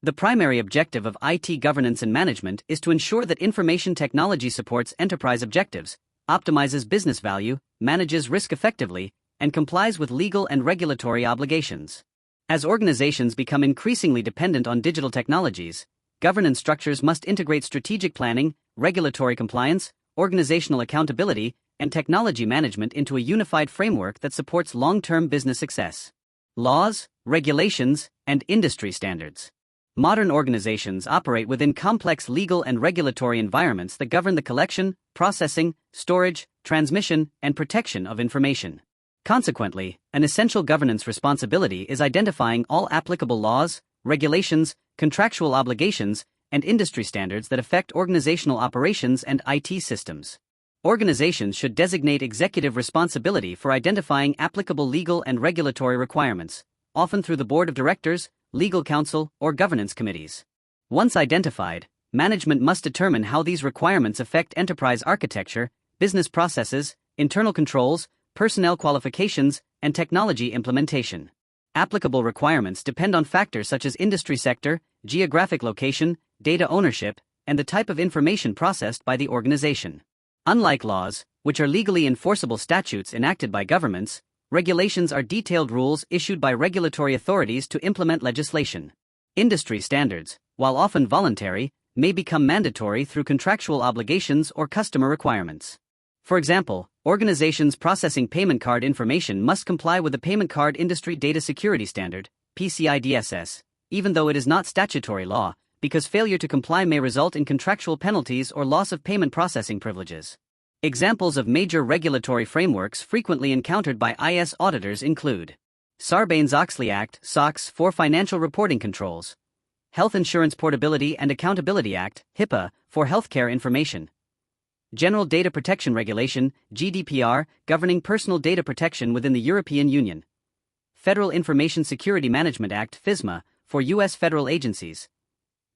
The primary objective of IT governance and management is to ensure that information technology supports enterprise objectives, optimizes business value, manages risk effectively, and complies with legal and regulatory obligations. As organizations become increasingly dependent on digital technologies, governance structures must integrate strategic planning, regulatory compliance, organizational accountability, and technology management into a unified framework that supports long-term business success. Laws, regulations, and industry standards. Modern organizations operate within complex legal and regulatory environments that govern the collection, processing, storage, transmission, and protection of information. Consequently, an essential governance responsibility is identifying all applicable laws, regulations, contractual obligations, and industry standards that affect organizational operations and IT systems. Organizations should designate executive responsibility for identifying applicable legal and regulatory requirements, often through the board of directors, legal counsel, or governance committees. Once identified, management must determine how these requirements affect enterprise architecture, business processes, internal controls, personnel qualifications, and technology implementation. Applicable requirements depend on factors such as industry sector, geographic location, data ownership, and the type of information processed by the organization. Unlike laws, which are legally enforceable statutes enacted by governments, regulations are detailed rules issued by regulatory authorities to implement legislation. Industry standards, while often voluntary, may become mandatory through contractual obligations or customer requirements. For example, organizations processing payment card information must comply with the Payment Card Industry Data Security Standard, PCI-DSS, even though it is not statutory law, because failure to comply may result in contractual penalties or loss of payment processing privileges. Examples of major regulatory frameworks frequently encountered by IS auditors include Sarbanes-Oxley Act (SOX) for financial reporting controls, Health Insurance Portability and Accountability Act (HIPAA) for healthcare information, General Data Protection Regulation (GDPR) governing personal data protection within the European Union, Federal Information Security Management Act (FISMA) for U.S. federal agencies,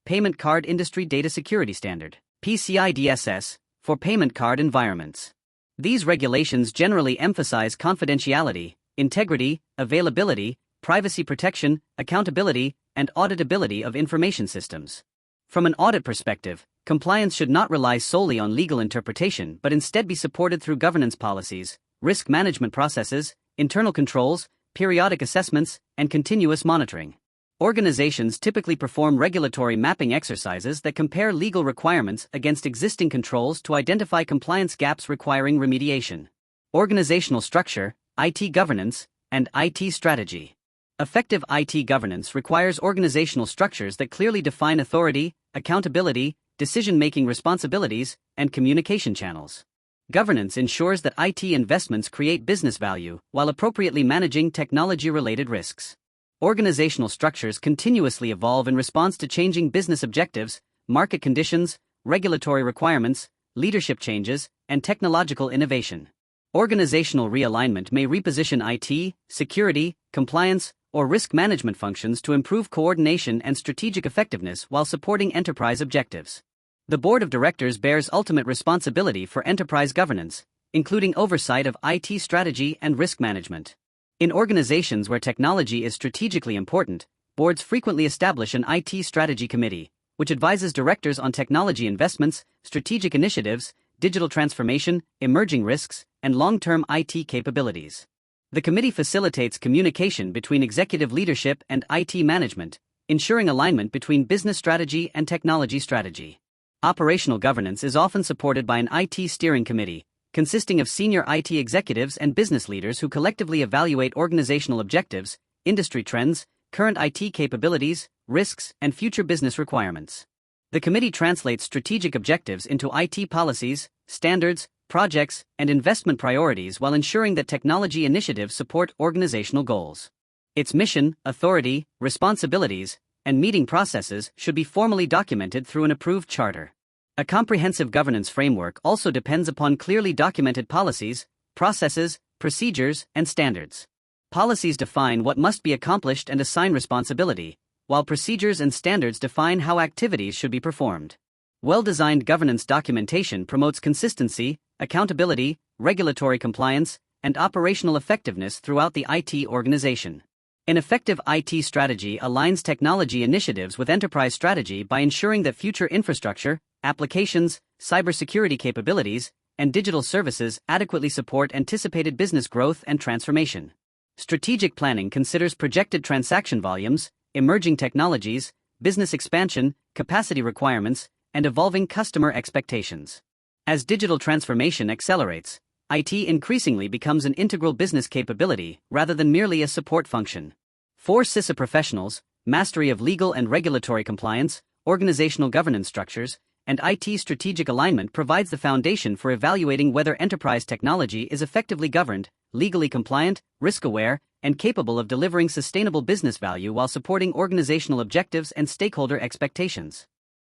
Payment Card Industry Data Security Standard (PCI-DSS) for payment card environments. These regulations generally emphasize confidentiality, integrity, availability, privacy protection, accountability, and auditability of information systems. From an audit perspective, compliance should not rely solely on legal interpretation but instead be supported through governance policies, risk management processes, internal controls, periodic assessments, and continuous monitoring. Organizations typically perform regulatory mapping exercises that compare legal requirements against existing controls to identify compliance gaps requiring remediation. Organizational structure, IT governance, and IT strategy. Effective IT governance requires organizational structures that clearly define authority, accountability, decision-making responsibilities, and communication channels. Governance ensures that IT investments create business value while appropriately managing technology-related risks. Organizational structures continuously evolve in response to changing business objectives, market conditions, regulatory requirements, leadership changes, and technological innovation. Organizational realignment may reposition IT, security, compliance, or risk management functions to improve coordination and strategic effectiveness while supporting enterprise objectives. The board of directors bears ultimate responsibility for enterprise governance, including oversight of IT strategy and risk management. In organizations where technology is strategically important, boards frequently establish an IT strategy committee, which advises directors on technology investments, strategic initiatives, digital transformation, emerging risks, and long-term IT capabilities. The committee facilitates communication between executive leadership and IT management, ensuring alignment between business strategy and technology strategy. Operational governance is often supported by an IT steering committee, consisting of senior IT executives and business leaders who collectively evaluate organizational objectives, industry trends, current IT capabilities, risks, and future business requirements. The committee translates strategic objectives into IT policies, standards, projects, and investment priorities while ensuring that technology initiatives support organizational goals. Its mission, authority, responsibilities, and meeting processes should be formally documented through an approved charter. A comprehensive governance framework also depends upon clearly documented policies, processes, procedures, and standards. Policies define what must be accomplished and assign responsibility, while procedures and standards define how activities should be performed. Well-designed governance documentation promotes consistency, accountability, regulatory compliance, and operational effectiveness throughout the IT organization. An effective IT strategy aligns technology initiatives with enterprise strategy by ensuring that future infrastructure, applications, cybersecurity capabilities, and digital services adequately support anticipated business growth and transformation. Strategic planning considers projected transaction volumes, emerging technologies, business expansion, capacity requirements, and evolving customer expectations. As digital transformation accelerates, IT increasingly becomes an integral business capability rather than merely a support function. For CISA professionals, mastery of legal and regulatory compliance, organizational governance structures, and IT strategic alignment provides the foundation for evaluating whether enterprise technology is effectively governed, legally compliant, risk-aware, and capable of delivering sustainable business value while supporting organizational objectives and stakeholder expectations.